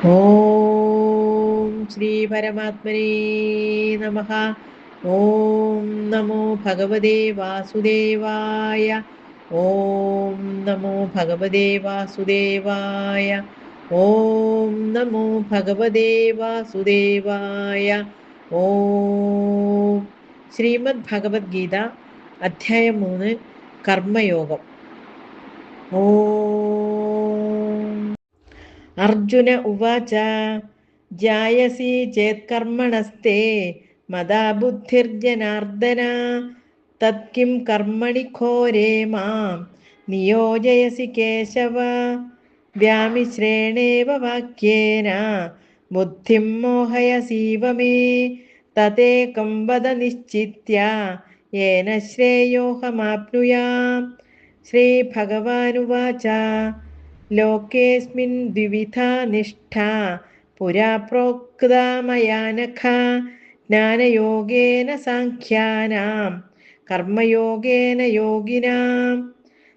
ഓം ശ്രീ പരമാത്മനേ നമഃ. ഓം നമോ ഭഗവതേ വാസുദേവായ. ഓം നമോ ഭഗവതേ വാസുദേവായ. ഓം നമോ ഭഗവതേ വാസുദേവായ. ഓം. ശ്രീമദ് ഭഗവത്ഗീത അധ്യായം 3 കർമ്മയോഗം. ഓം. അർജുന ഉവാച ജായസി ചേത്കർമ്മണസ്തേ മതാ ബുദ്ധിർജനാർദ്ദന തത്കിം കർമ്മണി ഘോരേ മാം നിയോജയസി കേശവ വ്യാമിശ്രേണേവ വാക്യേന ബുദ്ധിം മോഹയസീവ മേ തതേകം വദ നിശ്ചിത്യ യേന ശ്രേയോഹമാപ്നുയാം. ശ്രീ ഭഗവാനുവാച ലോകേസ്മിൻ ദ്വിവിധാ നിഷ്ഠാ പുരാ പ്രോക്താ മയാ നഖ ജ്ഞാനയോഗേന സാഖ്യാനാം കർമ്മയോഗേന യോഗിനാം.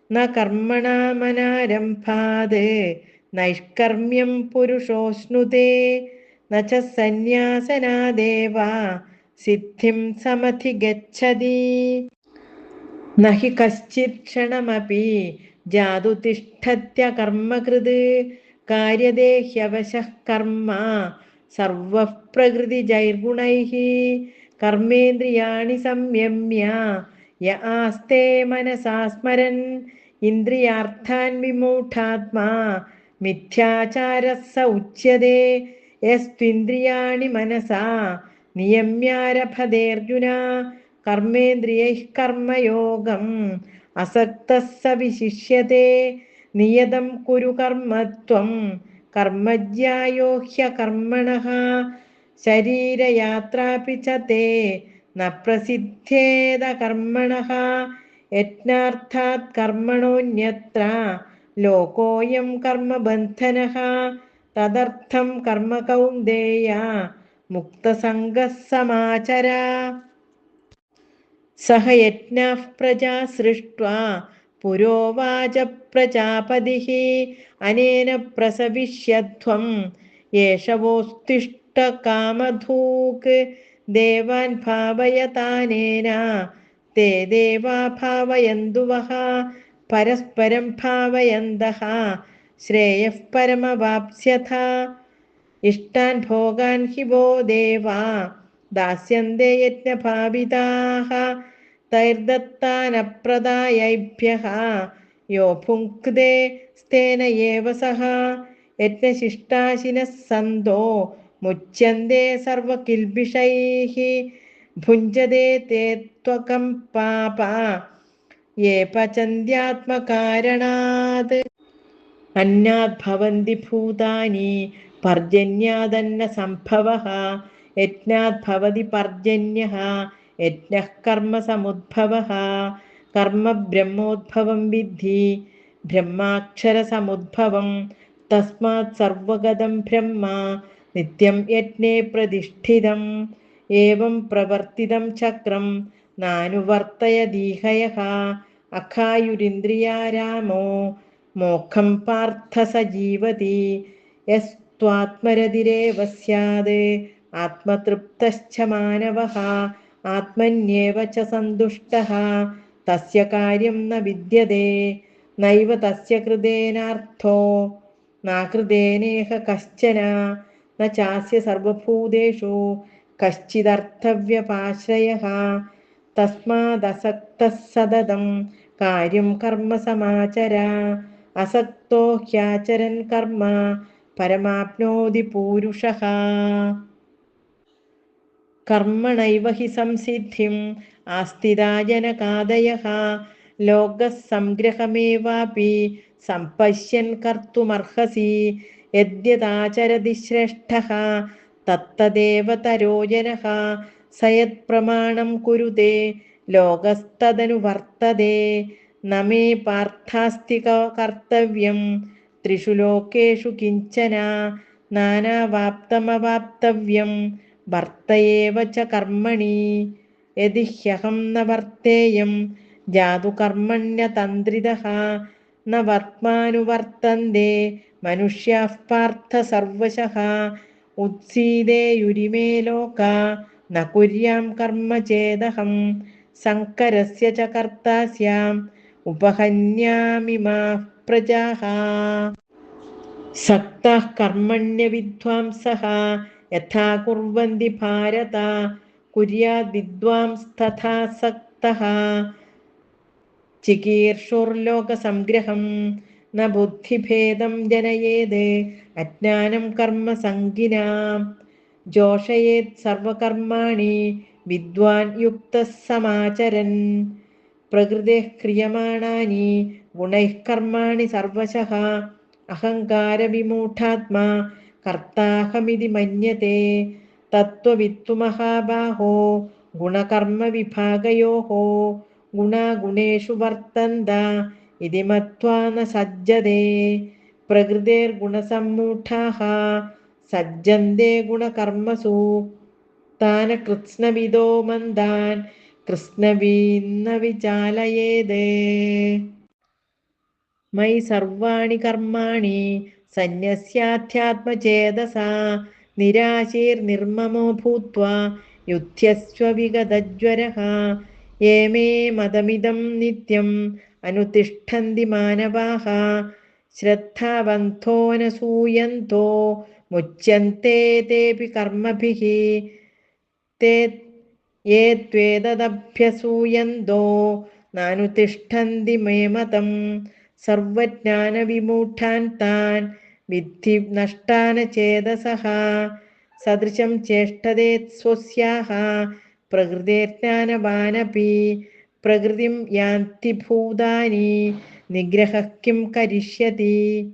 ന കർമ്മണാമനാരംഭാത് നൈഷ്കർമ്മ്യം പുരുഷോശ്നുതേ ന ച സന്യാസനാദേവ സിദ്ധിം സമധിഗച്ഛതി. നഹി കശ്ചിത് ക്ഷണമപി ജാതു തിഷ്ഠത്യകർമ്മകൃത് കാര്യതേ ഹ്യവശഃ കർമ്മ സർവഃ പ്രകൃതിജൈർഗുണൈഃ. കർമ്മേന്ദ്രിയാണി സംയമ്യ യ ആസ്തേ മനസാ സ്മരൻ ഇന്ദ്രിയാർത്ഥാൻ വിമൂഢാത്മാ മിഥ്യാചാരഃ സ ഉച്യതേ. യസ്ത്വിന്ദ്രിയാണി മനസാ നിയമ്യാരഭതേർജുന കർമ്മേന്ദ്രിയൈഃ കർമ്മയോഗം അസക്തഃ സ വിശിഷ്യത്തെ. നിയതം കുരു കർമ്മത്വം കർമ്മജ്യായോ ഹ്യകർമ്മണഃ ശരീരയാത്രാപി ച തേ ന പ്രസിദ്ധ്യേത കർമ്മണഃ. യജ്ഞാർത്ഥാത് കർമ്മണോന്യത്ര ലോകോയം കർമ്മബന്ധനഃ. തദർത്ഥം കർമ്മ കൗന്ദേയ മുക്തസംഗഃ സമാചര. സഹ യജ്ഞഃ പ്രജാ സൃഷ്ട്വാ പുരോവാച പ്രജാപതിഃ അനേന പ്രസവിഷ്യധ്വം യേഷവോസ്തിഷ്ഠ കാമധൂക്. ദേവാൻ ഭാവയതാനേന തേ ദേവാ ഭാവയന്തു വഃ പരസ്പരം ഭാവയന്തഃ ശ്രേയഃ പരമവാപ്സ്യഥ. ഇഷ്ടാൻ ഭോഗാൻ ഹി വോ ദേവാ ദാസ്യന്തെ യജ്ഞഭാവിതാഃ തൈർദത്താനപ്രദായൈഭ്യഃ യോ ഭുങ്ക്തേ സ്തേന ഏവ സഹ. യജ്ഞശിഷ്ടാശിനഃ സന്തോ മുച്യന്തെ സർവകിൽബിഷൈഃ ഭുഞ്ജതേ തേ ത്വകം പാപ യേ പചന്ത്യാത്മകാരണാത്. അന്നാദ് ഭവന്തി ഭൂതാനി പർജന്യാദന്ന സംഭവഃ യജ്ഞാദ് ഭവതി പർജന്യഃ യജ്ഞഃ കർമ്മ സമുദ്ഭവഃ. കർമ്മ ബ്രഹ്മോദ്ഭവം വിദ്ധി ബ്രഹ്മാക്ഷര സമുദ്ഭവം. തസ്മാത് സർവഗതം ബ്രഹ്മ നിത്യം യജ്ഞേ പ്രതിഷ്ഠിതം. ഏവം പ്രവർത്തിതം ചക്രം നാനുവർത്തയദീഹയഃ അഖായുരിന്ദ്രിയാരാമോ മോഖം പാർത്ഥ സ ജീവതി. യസ്ത്വാത്മരതിരേവ സ്യാത് ആത്മതൃപ്തശ്ച മാനവഃ ആത്മന്യേവ ച സന്തുഷ്ടഃ തസ്യ കാര്യം ന വിദ്യതേ. നൈവ തസ്യ കൃതേനാർത്ഥോ നാകൃതേനേഹ കശ്ചന ന ചാസ്യ സർവഭൂതേഷു കശ്ചിദർത്ഥവ്യപാശ്രയഃ. തസ്മാദസക്തഃ സതതം കാര്യം കർമ്മ സമാചര. അസക്തോ ഹ്യാചരൻ കർമ്മ പരമാപ്നോതി പൂരുഷഃ. കർമ്മണൈവ ഹി സംസിദ്ധിം ആസ്തിതാ ജനകാദയഃ ലോകഃ സംഗ്രഹമേവാപി സംപശ്യൻ കർത്തുമർഹസി. യദ്യതാചരതി ശ്രേഷ്ഠഃ തത്തദേവ തരോ ജനഃ സ യത്പ്രമാണം കുരുതേ ലോകസ്തദനുവർത്തതേ. ന മേ പാർത്ഥാസ്തി കർത്തവ്യം ത്രിഷു ലോകേഷു കിഞ്ചന നാനാവാപ്തമവാപ്തവ്യം വർത്ത ഏവ ച കർമ്മണി. യദി ഹ്യഹം ന വർത്തേയം ജാതു കർമ്മണ്യതന്ത്രിതഃ ന വർത്മാനുവർത്തന്തേ മനുഷ്യാഃ പാർത്ഥ സർവശഃ ഉത്സീദേയുരിമേ ലോകാ ന കുര്യാം കർമ്മ ചേദഹം സങ്കരസ്യ ച കർത്താസ്യാം ഉപഹന്യാമിമാഃ പ്രജാഃ സക്തഃ കർമ്മണ്യ വിദ്വാംസഃ യഥാ കുർവന്തി ഭാരത കുര്യാദ് വിദ്വാംസ്തഥാ സക്തഃ ചികീർഷുർലോകസംഗ്രഹം ന ബുദ്ധിഭേദം ജനയേത് അജ്ഞാനം കർമ്മ സംഗിനാം ജോഷയേത് സർവകർമാണി വിദ്വാൻ യുക്തഃ സമാചരൻ പ്രകൃതിഃ ക്രിയമാണാനി ഗുണൈഃ കർമാണി സർവശഃ അഹങ്കാരവിമൂഢാത്മാ കർത്താഹമിതി മന്യത്തെ തത്വവിത്തു മഹാബാഹോ ഗുണകർമ്മവിഭാഗയോഃ ഗുണാഗുണേഷു വർത്തന്ത ഇതി മത്വാ ന സജ്ജതേ പ്രകൃതിർഗുണസമ്മൂഢാഃ സജ്ജന്തെ ഗുണകർമ്മസു താന കൃത്സ്നവിദോ മന്ദാൻ കൃത്സ്നവീന്ന വിചാലയേത് മയി സർവാണി കർമാണി സന്യസ്യാധ്യാത്മചേതസാ നിരാശീർനിർമ്മമോ ഭൂത്വാ യുധ്യസ്വ വിഗതജ്വരഃ യേമേ മതമിദം നിത്യം അനുതിഷ്ഠന്തി മാനവാഃ ശ്രദ്ധാവന്തോ നസൂയന്തോ മുച്യന്തെ തേപി കർമ്മഭിഃ യേ ത്വേതദഭ്യസൂയന്തോ നാനുതിഷ്ഠന്തി മേ മതം സർവജ്ഞാനവിമൂഢാൻ താൻ വിദ്ധി നഷ്ടാന ചേതസഃ സദൃശം ചേഷ്ടതേ സ്വസ്യാഃ പ്രകൃതിർജ്ഞാനവാനപി പ്രകൃതിം യാന്തി ഭൂതാനി നിഗ്രഹഃ കിം കരിഷ്യതി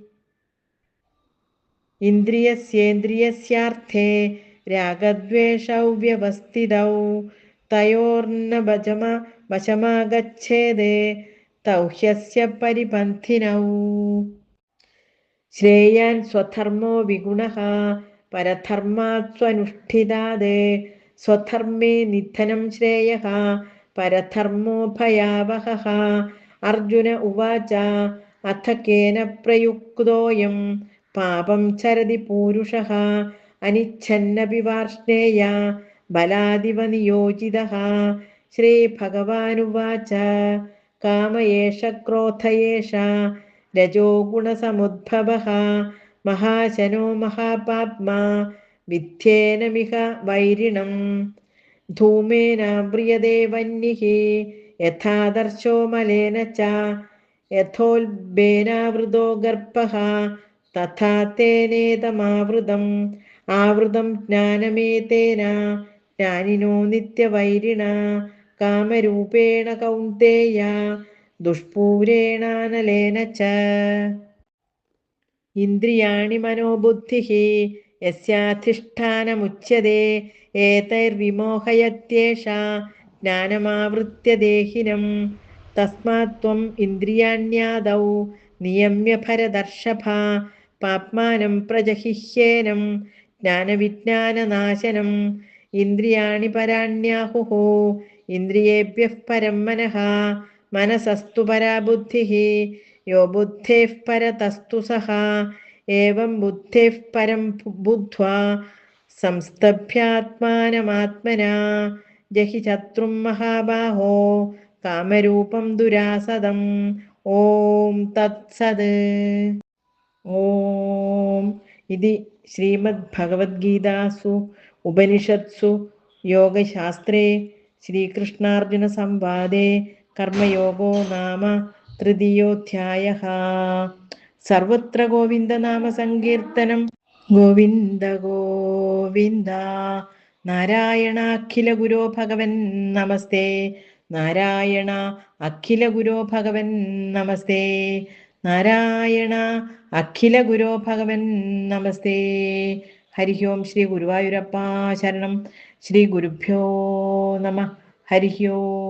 ഇന്ദ്രിയസ്യേന്ദ്രിയസ്യാർത്ഥേ രാഗദ്വേഷൗ വ്യവസ്ഥിതൗ തയോർന വശമാഗച്ഛേത് തൗ ഹ്യസ്യ പരിപന്ഥിനൗ ശ്രേയാൻ സ്വധർമ്മോ വിഗുണഃ പരധർമാത് സ്വനുഷ്ഠിതാത് സ്വധർമ്മേ നിധനം ശ്രേയഃ പരധർമ്മോ ഭയാവഹഃ അർജുന ഉവാച അഥ കേന പ്രയുക്തോയം പാപം ചരതി പൂരുഷഃ അനിച്ഛന്നപി വാർഷ്ണേയ ബലാദിവ നിയോജിതഃ ശ്രീഭഗവാനുവാച കാമ ഏഷ ക്രോധ ഏഷ രജോ ഗുണസമുദ്ഭവഃ മഹാശനോ മഹാപാപ്മാ വിദ്ധ്യേനമിഹ വൈരിണം ധൂമേനാവ്രിയതേ വന്യഃ യഥാദർശോ മലേന ച യഥോൽബേനാവൃതോ ഗർഭഃ തഥാ തേനേതമാവൃതം ആവൃതം ജ്ഞാനമേതേന ജ്ഞാനിനോ നിത്യവൈരിണ കാമരൂപേണ കൗന്തേയ ദുഷ്പൂരേണാനലേന ച ഇന്ദ്രിയാണി മനോബുദ്ധിഃ യസ്യാധിഷ്ഠാനമുച്യതേ ഏതൈർവിമോഹയത്യേഷ ജ്ഞാനമാവൃത്യ ദേഹിനം തസ്മാത് ത്വം ഇന്ദ്രിയാണ്യാദൗ നിയമ്യ ഭരതർഷഭ പാപ്മാനം പ്രജഹിഹ്യേനം ജ്ഞാനവിജ്ഞാനനാശനം ഇന്ദ്രിയാണി പരാണ്യാഹുഃ ഇന്ദ്രിയേഭ്യഃ പരം മനഃ മനസസ്തു പരാ ബുദ്ധിഃ യോ ബുദ്ധേഃ പരതസ്തു സഃ ഏവം ബുദ്ധേഃ പരം ബുദ്ധ്വാ സംസ്തഭ്യാത്മാനമാത്മനാ ജഹി ശത്രും മഹാബാഹോ കാമരൂപം ദുരാസദം ഓം തത്സത് ഓം ഇതി ശ്രീമദ്ഭഗവദ്ഗീതാസു ഉപനിഷത്സു യോഗശാസ്ത്രേ ശ്രീകൃഷ്ണാർജുന സംവാദേ കർമ്മയോഗോ നാമ തൃതീയോധ്യായഃ സർവത്ര ഗോവിന്ദനാമ സങ്കീർത്തനം ഗോവിന്ദ ഗോവിന്ദ നാരായണ അഖില ഗുരോ ഭഗവൻ നമസ്തേ നാരായണ അഖില ഗുരോ ഭഗവൻ നമസ്തേ നാരായണ അഖില ഗുരോ ഭഗവൻ നമസ്തേ ഹരി ഓം ശ്രീ ഗുരുവായൂരപ്പ ശരണം ശ്രീ ഗുരുഭ്യോ നമഃ ഹരി ഓം